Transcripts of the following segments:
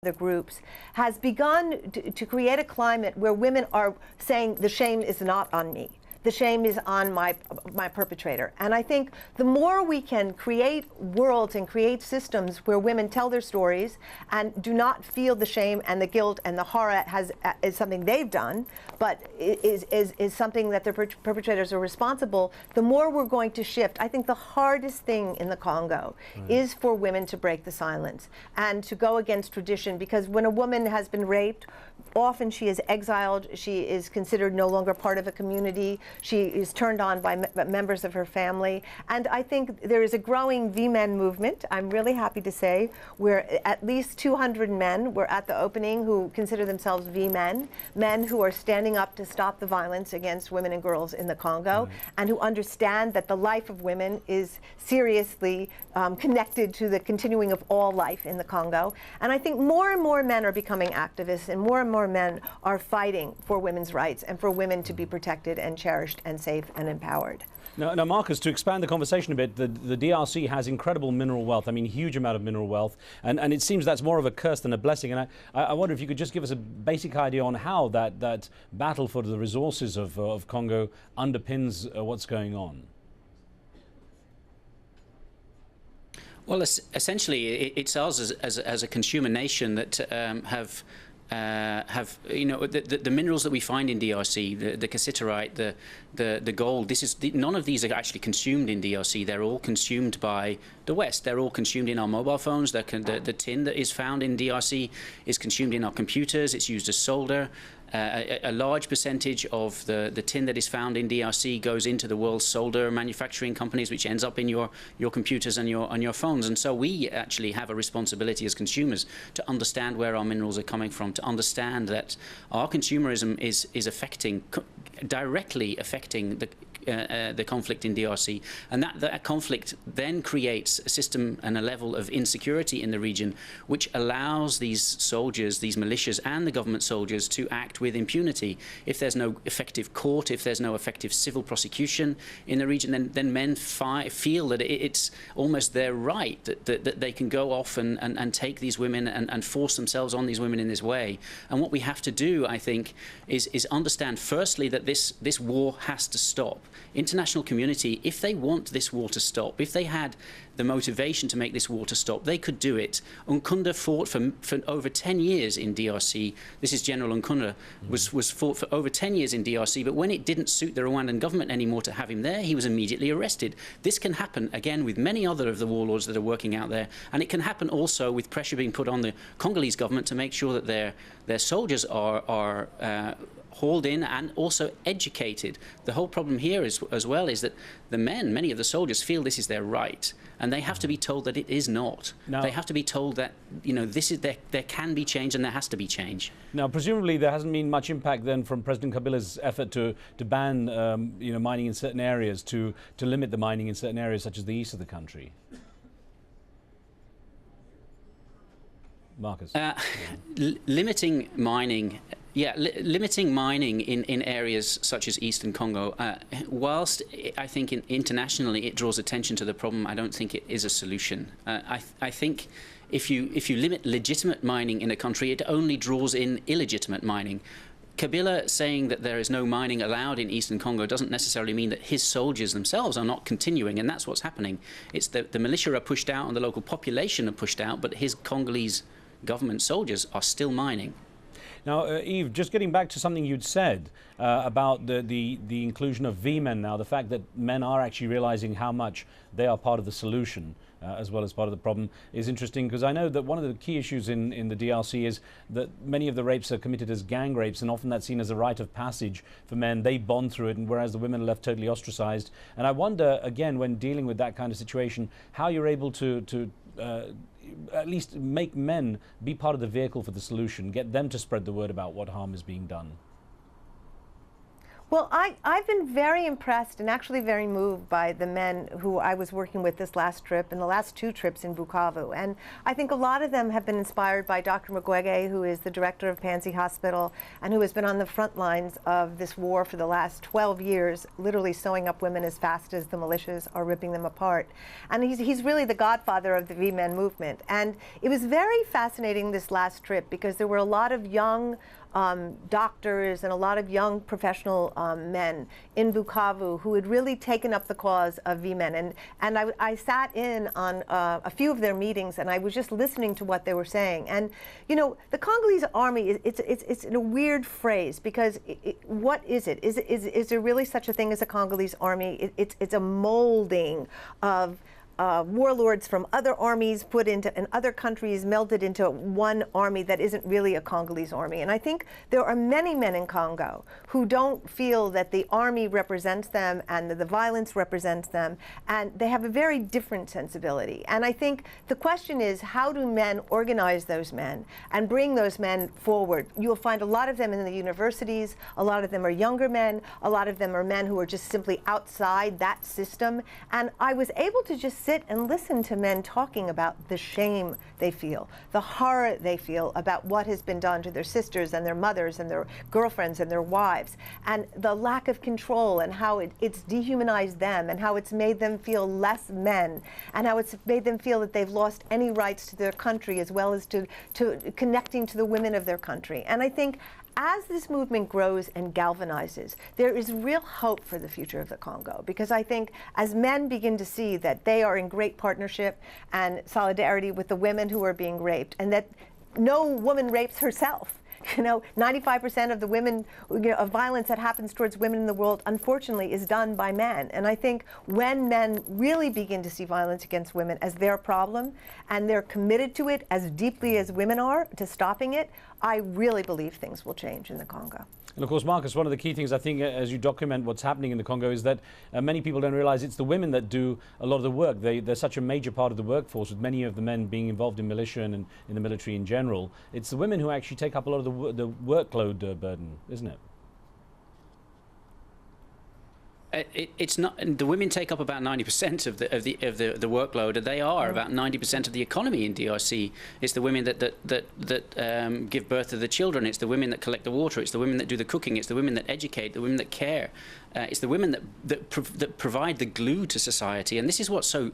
other groups, has begun to create a climate where women are saying the shame is not on me. The shame is on my perpetrator. And I think the more we can create worlds and create systems where women tell their stories and do not feel the shame and the guilt and the horror is something they've done, but is something that their perpetrators are responsible, the more we're going to shift. I think the hardest thing in the Congo is for women to break the silence and to go against tradition, because when a woman has been raped, often she is exiled, she is considered no longer part of a community, she is turned on by members of her family. And I think there is a growing V-Men movement, I'm really happy to say, where at least 200 men were at the opening who consider themselves V-Men, men who are standing up to stop the violence against women and girls in the Congo, and who understand that the life of women is seriously connected to the continuing of all life in the Congo. And I think more and more men are becoming activists, and more men are fighting for women's rights and for women to be protected and cherished and safe and empowered. Now, Marcus, to expand the conversation a bit, the DRC has incredible mineral wealth. I mean, huge amount of mineral wealth, and it seems that's more of a curse than a blessing. And I wonder if you could just give us a basic idea on how that battle for the resources of Congo underpins what's going on. Well, essentially, it's us as a consumer nation that have the minerals that we find in DRC, the cassiterite, the gold. None of these are actually consumed in DRC. They're all consumed by the West. They're all consumed in our mobile phones. The tin that is found in DRC is consumed in our computers. It's used as solder. A large percentage of the tin that is found in DRC goes into the world's solder manufacturing companies, which ends up in your computers and your phones. And so we actually have a responsibility as consumers to understand where our minerals are coming from, to understand that our consumerism is directly affecting the conflict in DRC, and that conflict then creates a system and a level of insecurity in the region, which allows these soldiers, these militias, and the government soldiers to act with impunity. If there's no effective court, if there's no effective civil prosecution in the region, then men feel that it's almost their right that they can go off and take these women and force themselves on these women in this way. And what we have to do, I think, is understand firstly that this war has to stop. International community, if they want this war to stop, if they had the motivation to make this war to stop, they could do it. Nkunda fought for over 10 years in DRC. This is General Nkunda, was fought for over 10 years in DRC, but when it didn't suit the Rwandan government anymore to have him there, he was immediately arrested. This can happen, again, with many other of the warlords that are working out there, and it can happen also with pressure being put on the Congolese government to make sure that their soldiers are hauled in and also educated. The whole problem here as well is that the men, many of the soldiers, feel this is their right, and they have to be told that it is not. Now, they have to be told that there can be change and there has to be change. Now, presumably, there hasn't been much impact then from President Kabila's effort to ban mining in certain areas, to limit the mining in certain areas such as the east of the country. Marcus. Limiting mining. Yeah, limiting mining in areas such as Eastern Congo, whilst I think internationally it draws attention to the problem, I don't think it is a solution. I think if you limit legitimate mining in a country, it only draws in illegitimate mining. Kabila saying that there is no mining allowed in Eastern Congo doesn't necessarily mean that his soldiers themselves are not continuing, and that's what's happening. It's the militia are pushed out and the local population are pushed out, but his Congolese government soldiers are still mining. Now, Eve, just getting back to something you'd said about the inclusion of V-men now, the fact that men are actually realizing how much they are part of the solution as well as part of the problem is interesting, because I know that one of the key issues in the DRC is that many of the rapes are committed as gang rapes, and often that's seen as a rite of passage for men. They bond through it, and whereas the women are left totally ostracized. And I wonder, again, when dealing with that kind of situation, how you're able to at least make men be part of the vehicle for the solution, get them to spread the word about what harm is being done. Well, I've been very impressed and actually very moved by the men who I was working with this last trip and the last two trips in Bukavu. And I think a lot of them have been inspired by Dr. Mukwege, who is the director of Panzi Hospital and who has been on the front lines of this war for the last 12 years, literally sewing up women as fast as the militias are ripping them apart. And he's really the godfather of the V-Men movement. And it was very fascinating this last trip because there were a lot of young doctors and a lot of young professional men in Bukavu who had really taken up the cause of V-Men. And I sat in on a few of their meetings and I was just listening to what they were saying. And, you know, the Congolese army, it's in a weird phrase because what is it? Is there really such a thing as a Congolese army? It's a molding of warlords from other armies put into in other countries, melded into one army that isn't really a Congolese army. And I think there are many men in Congo who don't feel that the army represents them and that the violence represents them, and they have a very different sensibility. And I think the question is, how do men organize those men and bring those men forward? You'll find a lot of them in the universities, a lot of them are younger men, a lot of them are men who are just simply outside that system. And I was able to just sit and listen to men talking about the shame they feel, the horror they feel about what has been done to their sisters and their mothers and their girlfriends and their wives, and the lack of control and how it's dehumanized them and how it's made them feel less men and how it's made them feel that they've lost any rights to their country as well as to connecting to the women of their country. And I think as this movement grows and galvanizes, there is real hope for the future of the Congo, because I think as men begin to see that they are in great partnership and solidarity with the women who are being raped, and that no woman rapes herself. You know, 95% of the women, of violence that happens towards women in the world, unfortunately, is done by men. And I think when men really begin to see violence against women as their problem, and they're committed to it as deeply as women are to stopping it, I really believe things will change in the Congo. And of course, Marcus, one of the key things I think as you document what's happening in the Congo is that many people don't realize it's the women that do a lot of the work. They're such a major part of the workforce, with many of the men being involved in militia and in the military in general. It's the women who actually take up a lot of the workload burden, isn't it? It's not. The women take up about 90% of the workload, and they are about 90% of the economy in DRC. It's the women that give birth to the children. It's the women that collect the water. It's the women that do the cooking. It's the women that educate. The women that care. It's the women that provide the glue to society. And this is what's so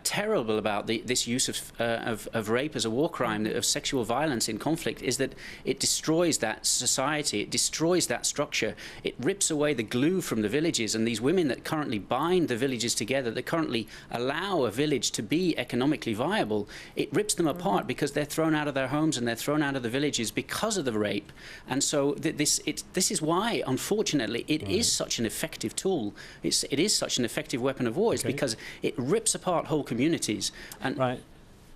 terrible about this use of rape as a war crime, of sexual violence in conflict, is that it destroys that society, it destroys that structure, it rips away the glue from the villages, and these women that currently bind the villages together, that currently allow a village to be economically viable, it rips them apart because they're thrown out of their homes and they're thrown out of the villages because of the rape. And so this is why, unfortunately, it is such an effective tool. It is such an effective weapon of war, is because it rips apart whole communities. And right.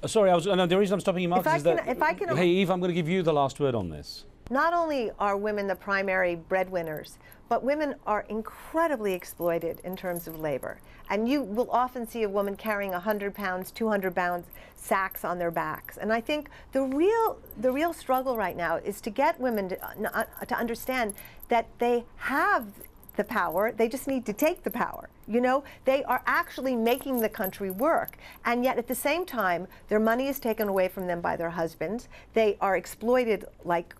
Sorry, the reason I'm stopping you, Marcus, is that... Hey, Eve, I'm going to give you the last word on this. Not only are women the primary breadwinners, but women are incredibly exploited in terms of labor. And you will often see a woman carrying 100 pounds, 200 pounds sacks on their backs. And I think the real struggle right now is to get women to understand that they have the power, they just need to take the power. You know, they are actually making the country work. And yet at the same time, their money is taken away from them by their husbands. They are exploited like